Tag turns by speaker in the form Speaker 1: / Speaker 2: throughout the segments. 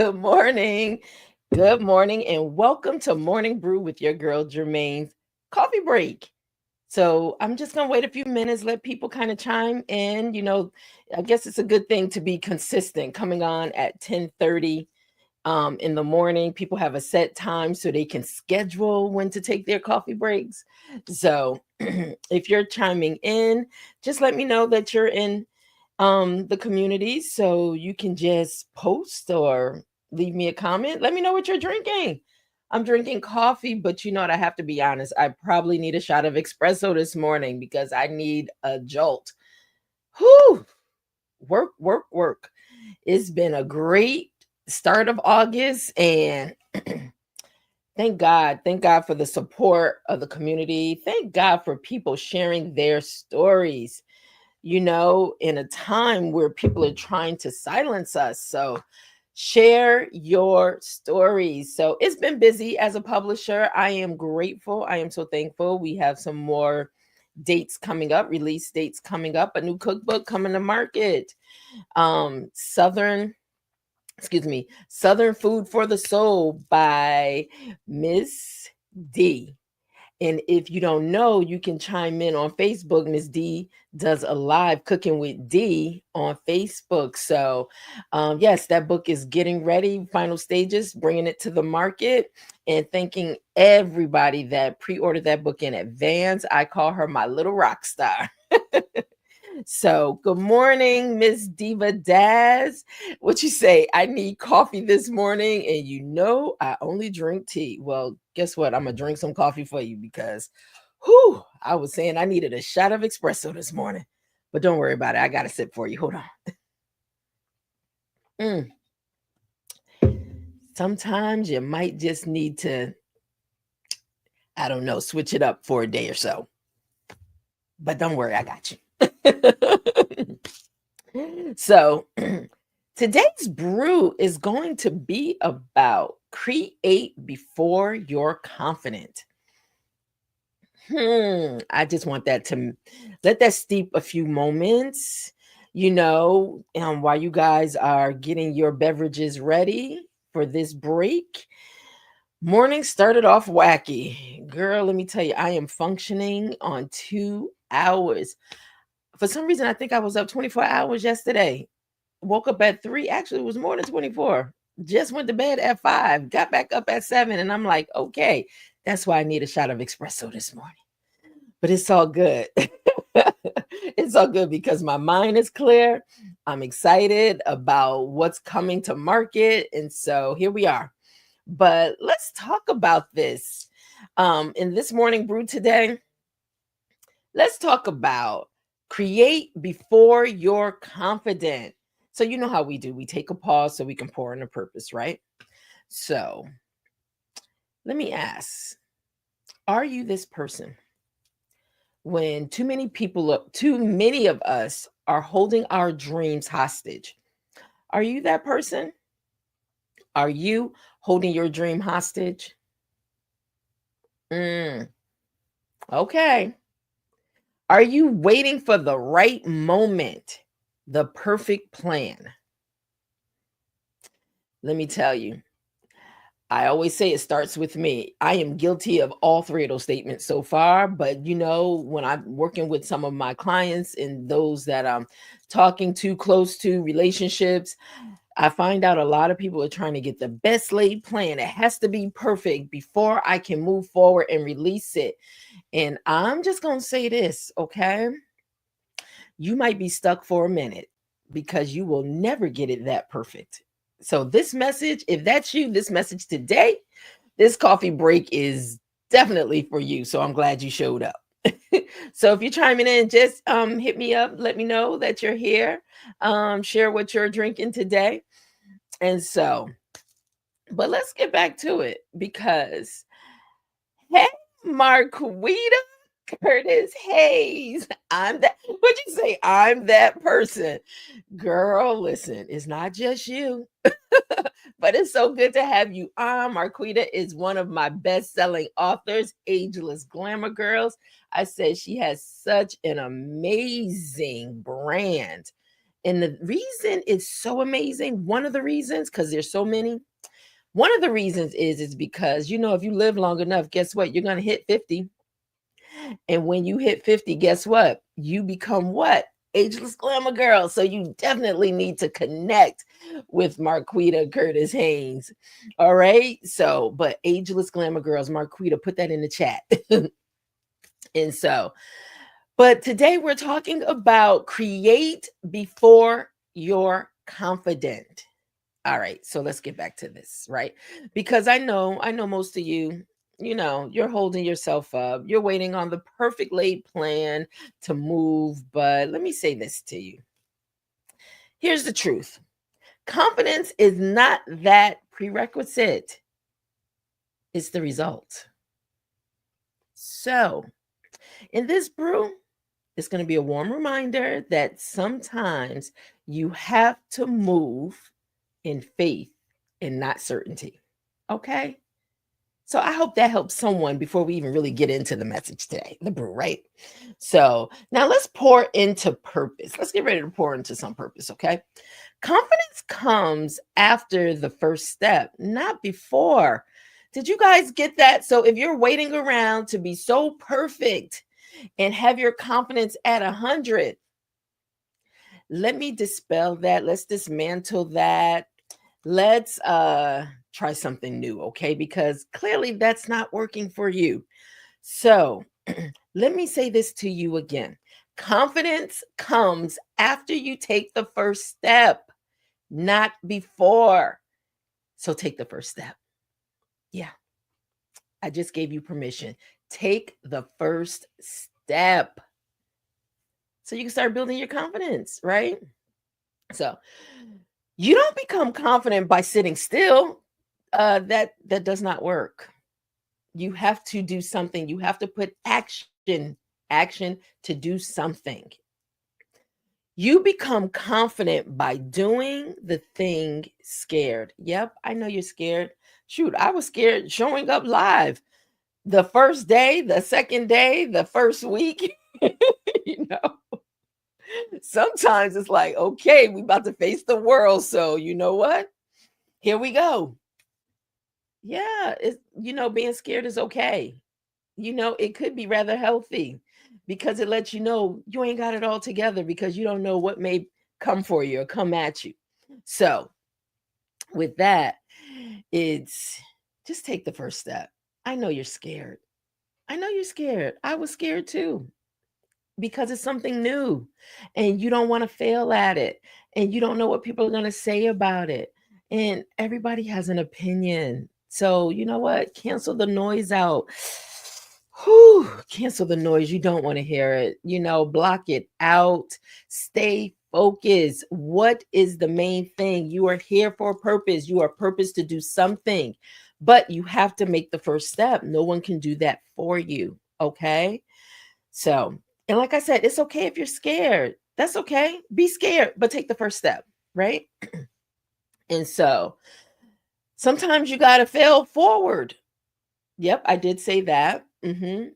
Speaker 1: Good morning. Good morning, and welcome to Morning Brew with your girl Germaine's coffee break. So I'm just gonna wait a few minutes, let people kind of chime in. I guess it's a good thing to be consistent. Coming on at 10:30 in the morning, people have a set time so they can schedule when to take their coffee breaks. So if you're chiming in, just let me know that you're in the community so you can just post or leave me a comment. Let me know what you're drinking. I'm drinking coffee, but you know what? I have to be honest. I probably need a shot of espresso this morning because I need a jolt. Whew! Work, work, work. It's been a great start of August, and thank God. Thank God for the support of the community. Thank God for people sharing their stories, in a time where people are trying to silence us. So share your stories. So it's been busy as a publisher. I am grateful. I am so thankful. We have some more dates coming up, release dates coming up, a new cookbook coming to market. Southern Food for the Soul by Miss D. And if you don't know, you can chime in on Facebook. Miss D does a live cooking with D on Facebook. So, yes, that book is getting ready, final stages, bringing it to the market, and thanking everybody that pre ordered that book in advance. I call her my little rock star. So, good morning, Miss Diva Daz. What you say? I need coffee this morning, and I only drink tea. Well, guess what? I'm gonna drink some coffee for you because, I was saying I needed a shot of espresso this morning, but don't worry about it. I got a sip for you. Hold on. Mm. Sometimes you might just need to, I don't know, switch it up for a day or so. But don't worry, I got you. So, today's brew is going to be about create before you're confident. I just want that to let that steep a few moments, while you guys are getting your beverages ready for this break. Morning started off wacky. Girl, let me tell you, I am functioning on 2 hours. For some reason, I think I was up 24 hours yesterday. Woke up at 3. Actually, it was more than 24. Just went to bed at 5. Got back up at 7. And I'm like, okay, that's why I need a shot of espresso this morning. But it's all good. It's all good because my mind is clear. I'm excited about what's coming to market. And so here we are. But let's talk about this. In this morning brew today, let's talk about create before you're confident. So, you know how we do. We take a pause so we can pour in a purpose, right? So, let me ask, are you this person? When too many of us are holding our dreams hostage. Are you that person? Are you holding your dream hostage? Mm, okay. Are you waiting for the right moment, the perfect plan? Let me tell you, I always say it starts with me. I am guilty of all three of those statements so far. But when I'm working with some of my clients and those that I'm talking to close to relationships, I find out a lot of people are trying to get the best laid plan. It has to be perfect before I can move forward and release it. And I'm just going to say this, okay? You might be stuck for a minute because you will never get it that perfect. So, this message, if that's you, this message today, this coffee break is definitely for you. So, I'm glad you showed up. So, if you're chiming in, just hit me up, let me know that you're here, share what you're drinking today. And so, but let's get back to it because, hey, Marquita Curtis Hayes, I'm that. What'd you say? I'm that person. Girl, listen, it's not just you, but it's so good to have you on. Marquita is one of my best-selling authors, Ageless Glamour Girls. I said she has such an amazing brand. And the reason is so amazing. One of the reasons, because there's so many, one of the reasons is because, if you live long enough, guess what? You're going to hit 50. And when you hit 50, guess what? You become what? Ageless glamour girl. So you definitely need to connect with Marquita Curtis Haynes. All right. So, but ageless glamour girls, Marquita, put that in the chat. And so, but today we're talking about create before you're confident. All right, so let's get back to this, right? Because I know most of you, you're holding yourself up. You're waiting on the perfect laid plan to move, but let me say this to you. Here's the truth. Confidence is not that prerequisite. It's the result. So, in this brew, it's going to be a warm reminder that sometimes you have to move in faith and not certainty. Okay? So I hope that helps someone before we even really get into the message today, the brew, right? So now let's pour into purpose. Let's get ready to pour into some purpose, okay? Confidence comes after the first step, not before. Did you guys get that? So if you're waiting around to be so perfect and have your confidence at 100, let me dispel that. Let's dismantle that. Let's try something new, okay? Because clearly that's not working for you. So let me say this to you again. Confidence comes after you take the first step, not before. So take the first step. Yeah, I just gave you permission. Take the first step so you can start building your confidence, right? So you don't become confident by sitting still. That does not work. You have to do something. You have to put action to do something. You become confident by doing the thing scared. Yep, I know you're scared. Shoot, I was scared showing up live the first day, the second day, the first week. you know, Sometimes it's like, okay, we about to face the world. So you know what? Here we go. Yeah, being scared is okay. It could be rather healthy because it lets you know you ain't got it all together because you don't know what may come for you or come at you. So, with that, it's just take the first step. I know you're scared. I know you're scared. I was scared too because it's something new and you don't want to fail at it and you don't know what people are going to say about it. And everybody has an opinion. So, you know what? Cancel the noise out. Whew, cancel the noise. You don't want to hear it. Block it out. Stay focused. What is the main thing? You are here for a purpose. You are purpose to do something, but you have to make the first step. No one can do that for you. Okay. So, and like I said, it's okay if you're scared. That's okay. Be scared, but take the first step, right? And so sometimes you got to fail forward. Yep, I did say that. And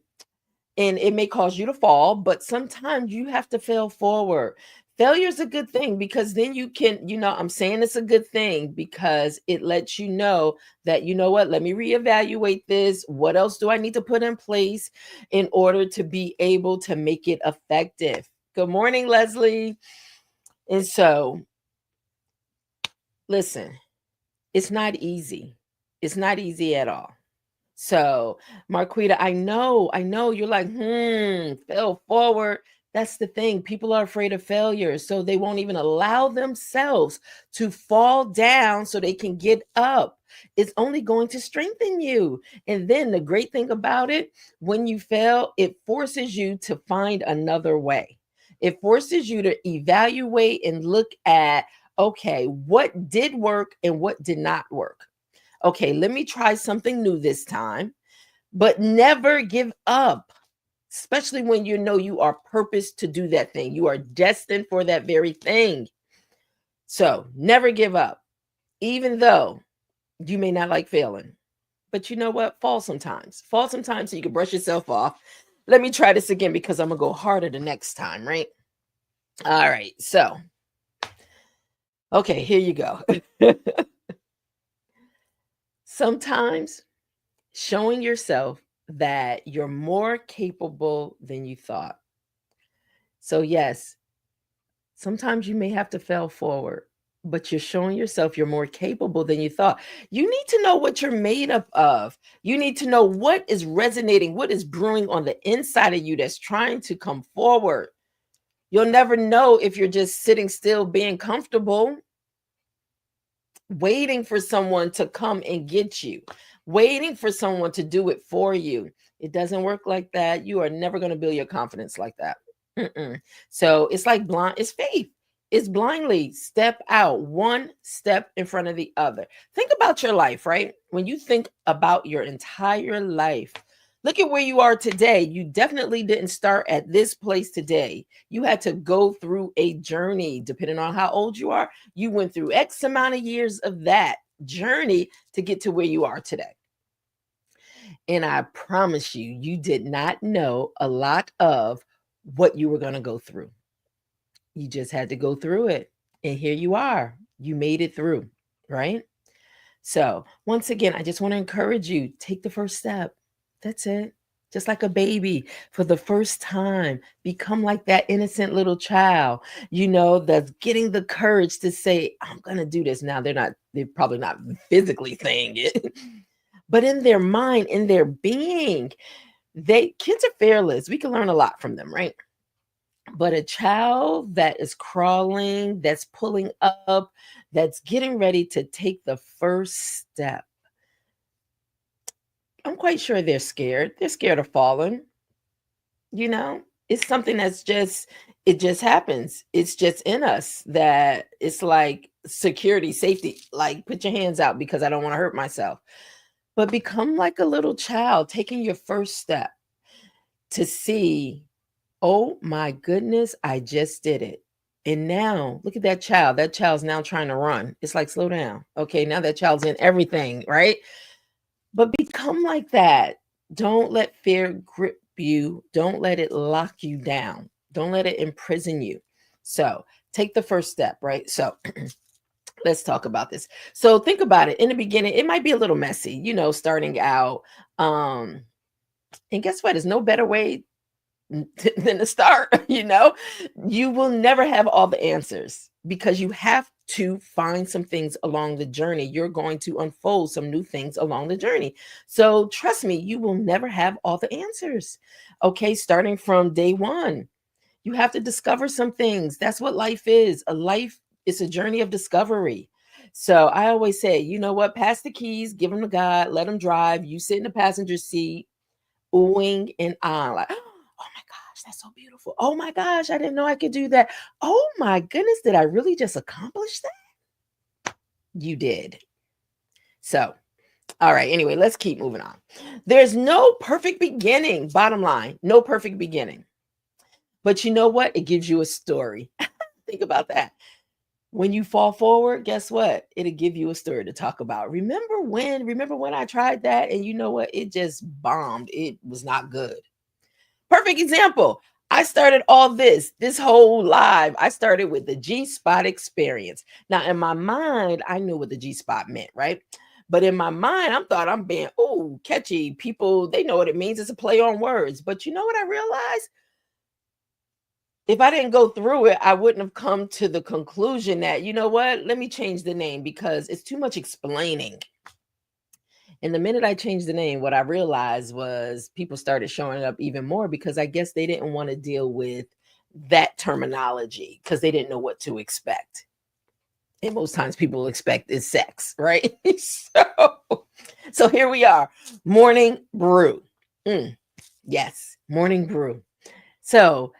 Speaker 1: it may cause you to fall, but sometimes you have to fail forward. Failure is a good thing because then you can, I'm saying it's a good thing because it lets you know that, you know what, let me reevaluate this. What else do I need to put in place in order to be able to make it effective? Good morning, Leslie. And so, listen, it's not easy. It's not easy at all. So, Marquita, I know you're like, fail forward. That's the thing. People are afraid of failure. So they won't even allow themselves to fall down so they can get up. It's only going to strengthen you. And then the great thing about it, when you fail, it forces you to find another way. It forces you to evaluate and look at, okay, what did work and what did not work. Okay, let me try something new this time, but never give up, especially when you know you are purposed to do that thing. You are destined for that very thing. So never give up, even though you may not like failing. But you know what? Fall sometimes. Fall sometimes so you can brush yourself off. Let me try this again because I'm going to go harder the next time, right? All right. So Okay, here you go. Sometimes showing yourself that you're more capable than you thought. So, yes, sometimes you may have to fail forward, but you're showing yourself you're more capable than you thought. You need to know what you're made up of. You need to know what is resonating, what is brewing on the inside of you that's trying to come forward. You'll never know if you're just sitting still, being comfortable, waiting for someone to come and get you, waiting for someone to do it for you. It doesn't work like that. You are never going to build your confidence like that. Mm-mm. So it's like blind, it's faith. It's blindly step out, one step in front of the other. Think about your life, right? When you think about your entire life, look at where you are today. You definitely didn't start at this place today. You had to go through a journey, depending on how old you are. You went through X amount of years of that journey to get to where you are today. And I promise you, you did not know a lot of what you were going to go through. You just had to go through it. And here you are. You made it through, right? So, once again, I just want to encourage you, take the first step. That's it. Just like a baby for the first time, become like that innocent little child, that's getting the courage to say, I'm going to do this. Now, they're probably not physically saying it, but in their mind, in their being, kids are fearless. We can learn a lot from them, right? But a child that is crawling, that's pulling up, that's getting ready to take the first step, I'm quite sure they're scared. They're scared of falling, you know? It's something it just happens. It's just in us that it's like security, safety, like put your hands out because I don't want to hurt myself. But become like a little child taking your first step to see, oh my goodness, I just did it. And now look at that child. That child's now trying to run. It's like, slow down. Okay, now that child's in everything, right? But become like that. Don't let fear grip you. Don't let it lock you down. Don't let it imprison you. So take the first step, right? So let's talk about this. So think about it. In the beginning, it might be a little messy, starting out. And guess what? There's no better way than to start. You will never have all the answers because you have to find some things along the journey. You're going to unfold some new things along the journey. So trust me, you will never have all the answers. Okay, starting from day one, you have to discover some things. That's what life is. A life is a journey of discovery. So I always say, you know what, pass the keys, give them to God, let them drive, you sit in the passenger seat, oohing and on, like, oh my gosh, that's so beautiful. Oh my gosh, I didn't know I could do that. Oh my goodness, did I really just accomplish that? You did. So, all right, anyway, let's keep moving on. There's no perfect beginning, bottom line, no perfect beginning. But you know what? It gives you a story. Think about that. When you fall forward, guess what? It'll give you a story to talk about. Remember when I tried that and you know what? It just bombed. It was not good. Perfect example. I started all this whole live. I started with the G spot experience. Now, in my mind, I knew what the G spot meant, right? But in my mind, I thought I'm being, catchy. People, they know what it means. It's a play on words. But you know what I realized? If I didn't go through it, I wouldn't have come to the conclusion that, you know what, let me change the name because it's too much explaining. And the minute I changed the name, what I realized was people started showing up even more because I guess they didn't want to deal with that terminology because they didn't know what to expect. And most times people expect is sex, right? so here we are, morning brew. Yes, morning brew. So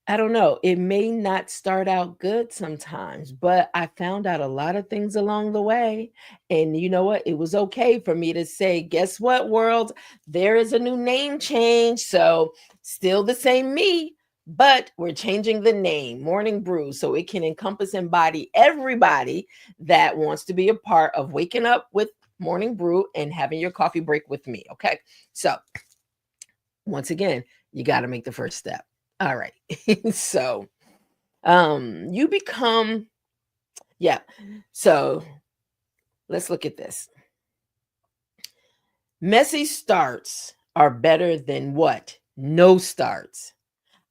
Speaker 1: I don't know. It may not start out good sometimes, but I found out a lot of things along the way. And you know what? It was okay for me to say, guess what, world? There is a new name change. So still the same me, but we're changing the name, Morning Brew, so it can encompass, embody everybody that wants to be a part of waking up with Morning Brew and having your coffee break with me. Okay. So once again, you got to make the first step. All right. So you become Yeah. So let's look at this. Messy starts are better than what? No starts.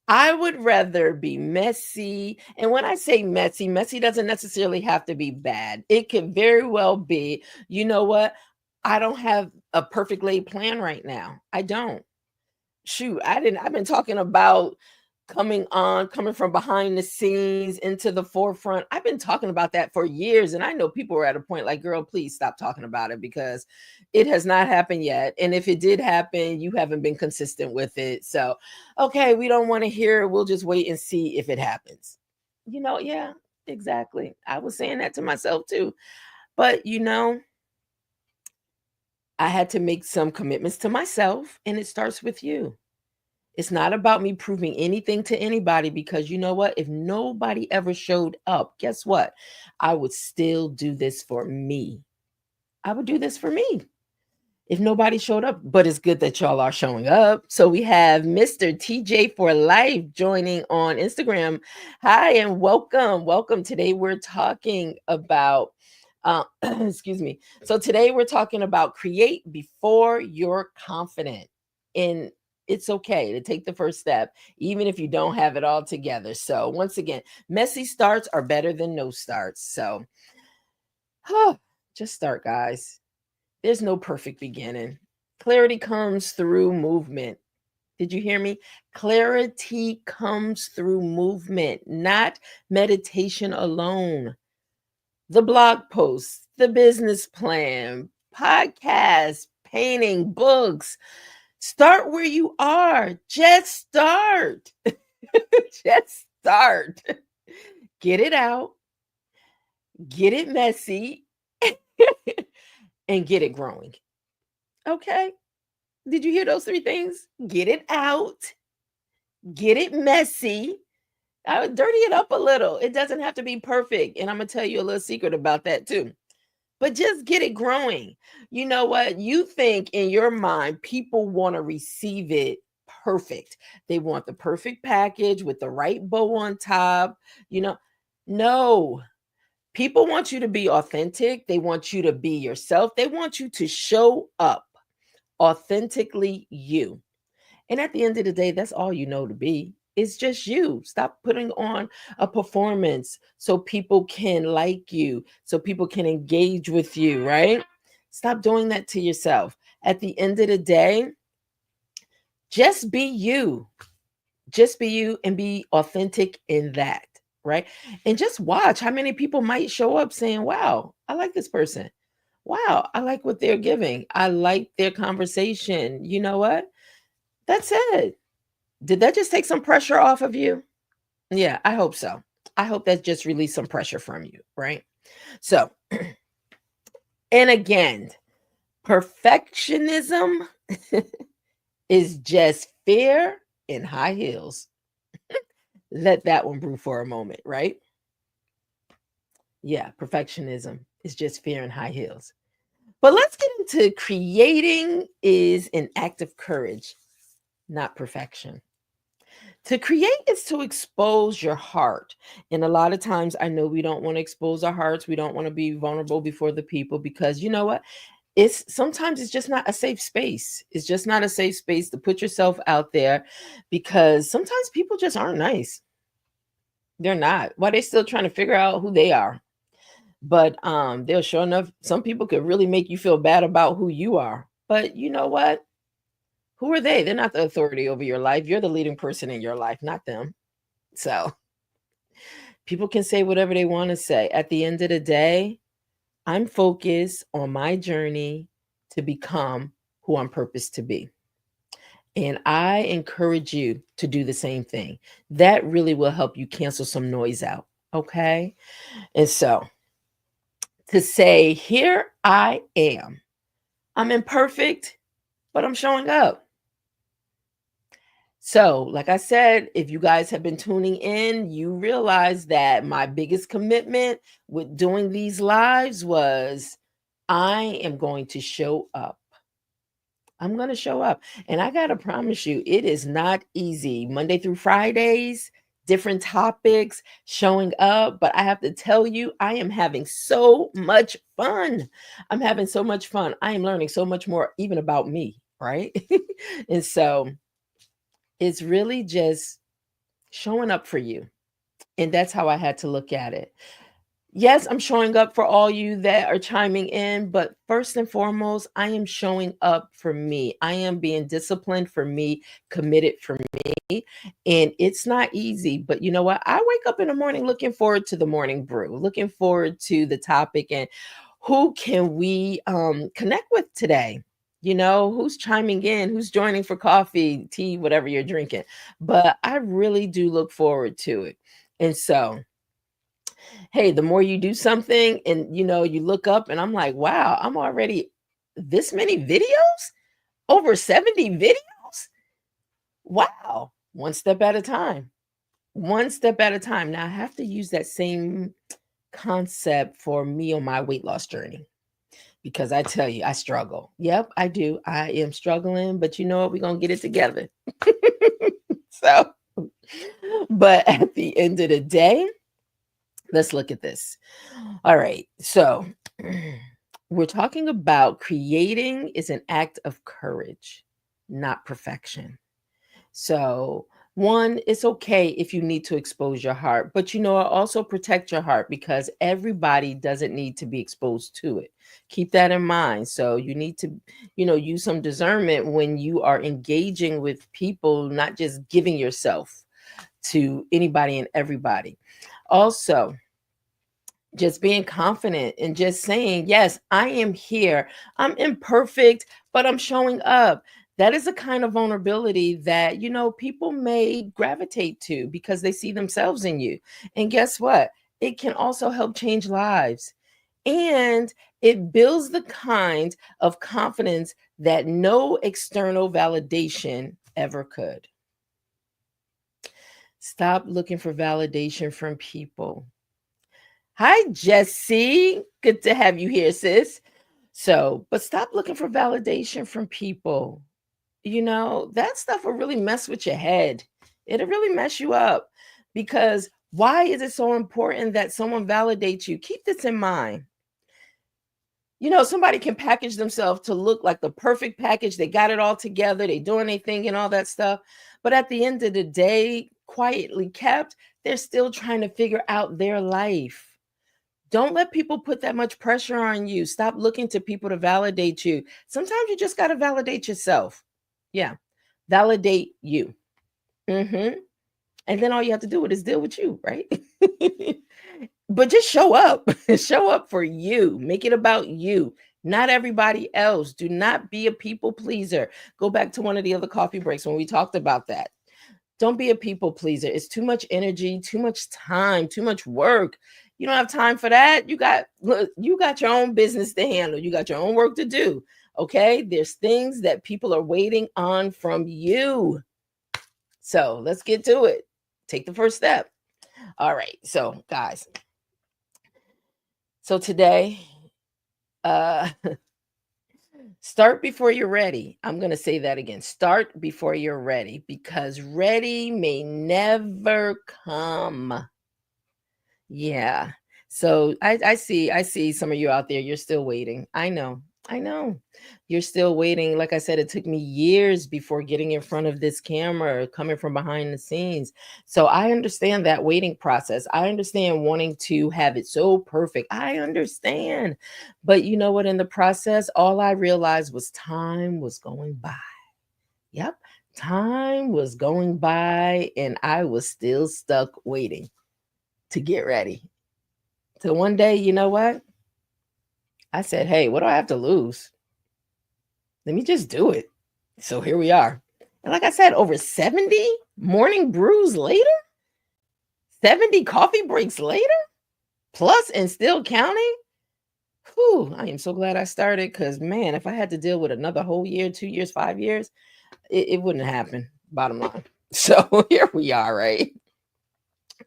Speaker 1: I would rather be messy. And when I say messy, messy doesn't necessarily have to be bad. It could very well be, you know what? I don't have a perfect laid plan right now. I don't. Shoot, I've been talking about coming from behind the scenes into the forefront. I've been talking about that for years, and I know people are at a point like, girl, please stop talking about it because it has not happened yet. And if it did happen, you haven't been consistent with it. So, okay, we don't want to hear it. We'll just wait and see if it happens. Yeah, exactly. I was saying that to myself too. But I had to make some commitments to myself, and it starts with you. It's not about me proving anything to anybody because you know what? If nobody ever showed up, guess what? I would still do this for me. I would do this for me if nobody showed up, but it's good that y'all are showing up. So we have Mr. TJ for Life joining on Instagram. Hi and welcome. Welcome. Today we're talking about excuse me. So today we're talking about create before you're confident. And it's okay to take the first step, even if you don't have it all together. So once again, messy starts are better than no starts. So just start, guys. There's no perfect beginning. Clarity comes through movement. Did you hear me? Clarity comes through movement, not meditation alone. The blog posts, the business plan, podcasts, painting, books. Start where you are. Just start. Just start. Get it out, get it messy, and get it growing. Okay? Did you hear those three things? Get it out, get it messy. I would dirty it up a little. It doesn't have to be perfect. And I'm going to tell you a little secret about that too. But just get it growing. You know what? You think in your mind, people want to receive it perfect. They want the perfect package with the right bow on top. You know, no, people want you to be authentic. They want you to be yourself. They want you to show up authentically you. And at the end of the day, that's all you know to be. It's just you. Stop putting on a performance so people can like you, so people can engage with you, right? Stop doing that to yourself. At the end of the day, just be you. Just be you and be authentic in that, right? And just watch how many people might show up saying, wow, I like this person. Wow, I like what they're giving. I like their conversation. You know what? That's it. Did that just take some pressure off of you? Yeah, I hope so. I hope that just released some pressure from you, right? So, and again, perfectionism is just fear in high heels. Let that one brew for a moment, right? Yeah, perfectionism is just fear in high heels. But let's get into creating is an act of courage, not perfection. To create is to expose your heart. And a lot of times I know we don't want to expose our hearts. We don't want to be vulnerable before the people because you know what? It's sometimes it's just not a safe space. It's just not a safe space to put yourself out there because sometimes people just aren't nice. They're not. Why they still trying to figure out who they are. But they'll sure enough, some people could really make you feel bad about who you are. But you know what? Who are they? They're not the authority over your life. You're the leading person in your life, not them. So people can say whatever they want to say. At the end of the day, I'm focused on my journey to become who I'm purposed to be. And I encourage you to do the same thing. That really will help you cancel some noise out. Okay. And so to say, here I am, I'm imperfect, but I'm showing up. So, like I said, if you guys have been tuning in, you realize that my biggest commitment with doing these lives was I am going to show up. I'm going to show up. And I got to promise you, it is not easy. Monday through Fridays, different topics, showing up. But I have to tell you, I am having so much fun. I'm having so much fun. I am learning so much more, even about me, right? And so it's really just showing up for you. And that's how I had to look at it. Yes, I'm showing up for all you that are chiming in, but first and foremost, I am showing up for me. I am being disciplined for me, committed for me. And it's not easy, but you know what? I wake up in the morning looking forward to the morning brew, looking forward to the topic and who can we connect with today? You know, who's chiming in, who's joining for coffee, tea, whatever you're drinking. But I really do look forward to it. And so, hey, the more you do something and you look up and I'm like, wow, I'm already this many videos, over 70 videos. Wow. One step at a time. One step at a time. Now I have to use that same concept for me on my weight loss journey because I tell you, I struggle. Yep, I do. I am struggling, but you know what? We're going to get it together. So, but at the end of the day, let's look at this. All right. So we're talking about creating is an act of courage, not perfection. So, one, it's okay if you need to expose your heart, but also protect your heart because everybody doesn't need to be exposed to it. Keep that in mind. So, you need to, use some discernment when you are engaging with people, not just giving yourself to anybody and everybody. Also, just being confident and just saying, yes, I am here. I'm imperfect, but I'm showing up. That is a kind of vulnerability that, people may gravitate to because they see themselves in you. And guess what? It can also help change lives. And it builds the kind of confidence that no external validation ever could. Stop looking for validation from people. Hi, Jessie. Good to have you here, sis. So, but stop looking for validation from people. That stuff will really mess with your head. It'll really mess you up because why is it so important that someone validates you? Keep this in mind. Somebody can package themselves to look like the perfect package. They got it all together. They doing their thing and all that stuff. But at the end of the day, quietly kept, they're still trying to figure out their life. Don't let people put that much pressure on you. Stop looking to people to validate you. Sometimes you just got to validate yourself. Yeah. Validate you. And then all you have to do is deal with you, right? But just show up. Show up for you. Make it about you, not everybody else. Do not be a people pleaser. Go back to one of the other coffee breaks when we talked about that. Don't be a people pleaser. It's too much energy, too much time, too much work. You don't have time for that. You got your own business to handle. You got your own work to do. Okay? There's things that people are waiting on from you. So let's get to it. Take the first step. All right. So, guys. So today, start before you're ready. I'm going to say that again. Start before you're ready because ready may never come. Yeah. So I see some of you out there. You're still waiting. I know. You're still waiting. Like I said, it took me years before getting in front of this camera, coming from behind the scenes. So I understand that waiting process. I understand wanting to have it so perfect. I understand. But you know what? In the process, all I realized was time was going by. Yep. Time was going by and I was still stuck waiting to get ready. So one day, you know what? I said, hey, what do I have to lose? Let me just do it. So here we are. And like I said, over 70 morning brews later, 70 coffee breaks later, plus and still counting. Whew, I am so glad I started because, man, if I had to deal with another whole year, 2 years, 5 years, it wouldn't happen, bottom line. So here we are, right?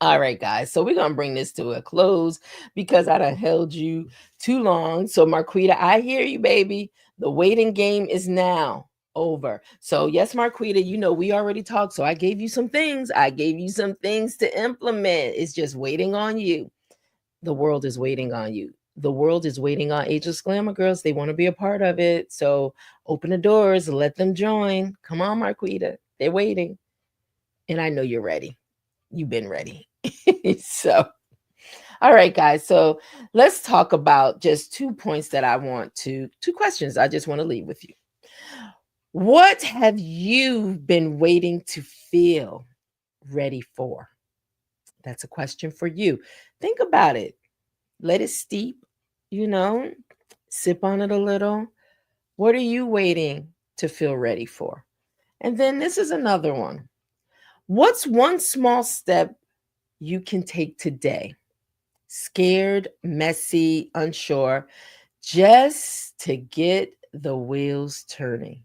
Speaker 1: All right, guys. So we're going to bring this to a close because I done held you too long. So, Marquita, I hear you, baby. The waiting game is now. over. So yes, Marquita, we already talked. So I gave you some things. I gave you some things to implement. It's just waiting on you. The world is waiting on you. The world is waiting on Ageless Glamour Girls. They want to be a part of it. So open the doors, let them join. Come on, Marquita. They're waiting. And I know you're ready. You've been ready. So, all right, guys. So let's talk about just 2 points that two questions I just want to leave with you. What have you been waiting to feel ready for? That's a question for you. Think about it. Let it steep, sip on it a little. What are you waiting to feel ready for? And then this is another one. What's one small step you can take today? Scared, messy, unsure, just to get the wheels turning.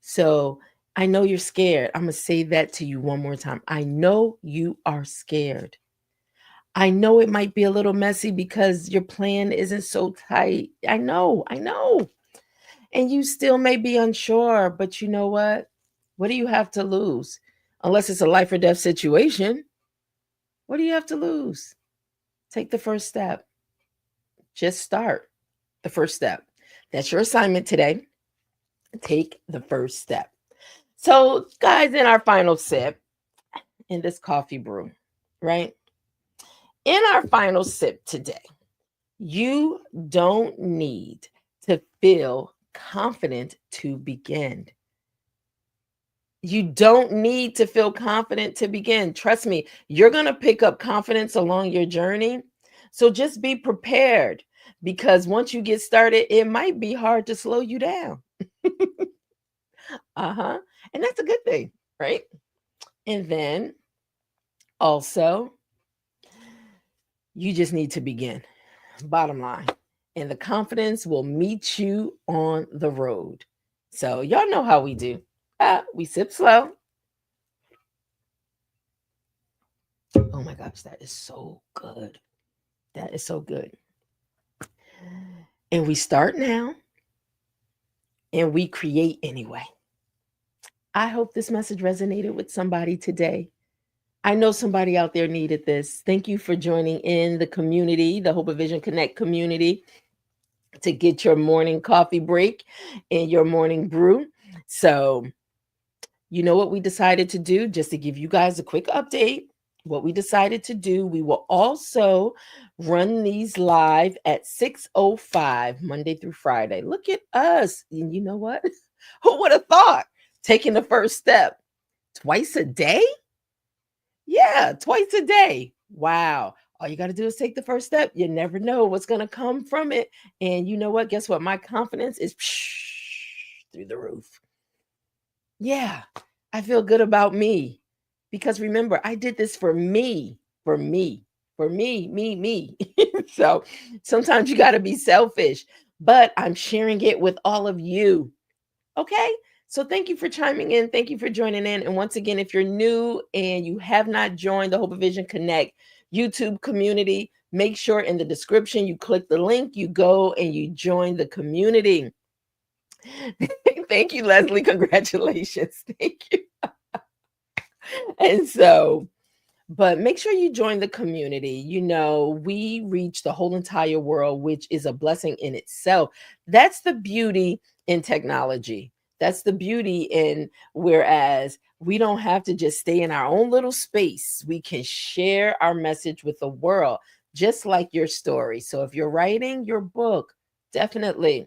Speaker 1: So I know you're scared. I'm going to say that to you one more time. I know you are scared. I know it might be a little messy because your plan isn't so tight. I know. And you still may be unsure, but you know what? What do you have to lose? Unless it's a life or death situation. What do you have to lose? Take the first step. Just start the first step. That's your assignment today. Take the first step. So, guys, in our final sip in this coffee brew, right? In our final sip today, you don't need to feel confident to begin. You don't need to feel confident to begin. Trust me, you're going to pick up confidence along your journey. So just be prepared, because once you get started, it might be hard to slow you down. And that's a good thing, right? And then also, you just need to begin. Bottom line. And the confidence will meet you on the road. So y'all know how we do. We sip slow. Oh my gosh, that is so good. That is so good. And we start now, and we create anyway. I hope this message resonated with somebody today. I know somebody out there needed this. Thank you for joining in the community, the Hope of Vision Connect community, to get your morning coffee break and your morning brew. So, you know what we decided to do? Just to give you guys a quick update, what we decided to do, we will also run these live at 6:05 Monday through Friday. Look at us. And you know what? Who would have thought? Taking the first step twice a day? Yeah, twice a day. Wow. All you got to do is take the first step. You never know what's going to come from it. And you know what? Guess what? My confidence is through the roof. Yeah, I feel good about me, because remember, I did this for me. So sometimes you got to be selfish, but I'm sharing it with all of you. Okay. So thank you for chiming in. Thank you for joining in. And once again, if you're new and you have not joined the Hope of Vision Connect YouTube community, make sure in the description you click the link, you go and you join the community. Thank you, Leslie. Congratulations. Thank you. And so, but make sure you join the community. We reach the whole entire world, which is a blessing in itself. That's the beauty in technology. That's the beauty in, whereas we don't have to just stay in our own little space. We can share our message with the world, just like your story. So if you're writing your book, definitely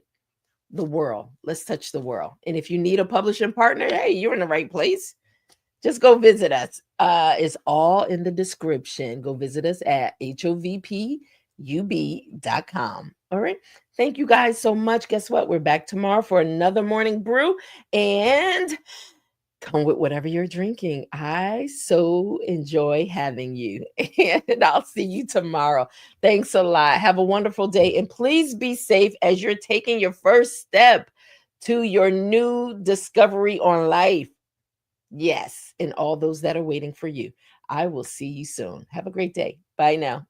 Speaker 1: the world. Let's touch the world. And if you need a publishing partner, hey, you're in the right place. Just go visit us. It's all in the description. Go visit us at hovpub.com. All right. Thank you guys so much. Guess what? We're back tomorrow for another morning brew. And come with whatever you're drinking. I so enjoy having you. And I'll see you tomorrow. Thanks a lot. Have a wonderful day. And please be safe as you're taking your first step to your new discovery on life. Yes, and all those that are waiting for you. I will see you soon. Have a great day. Bye now.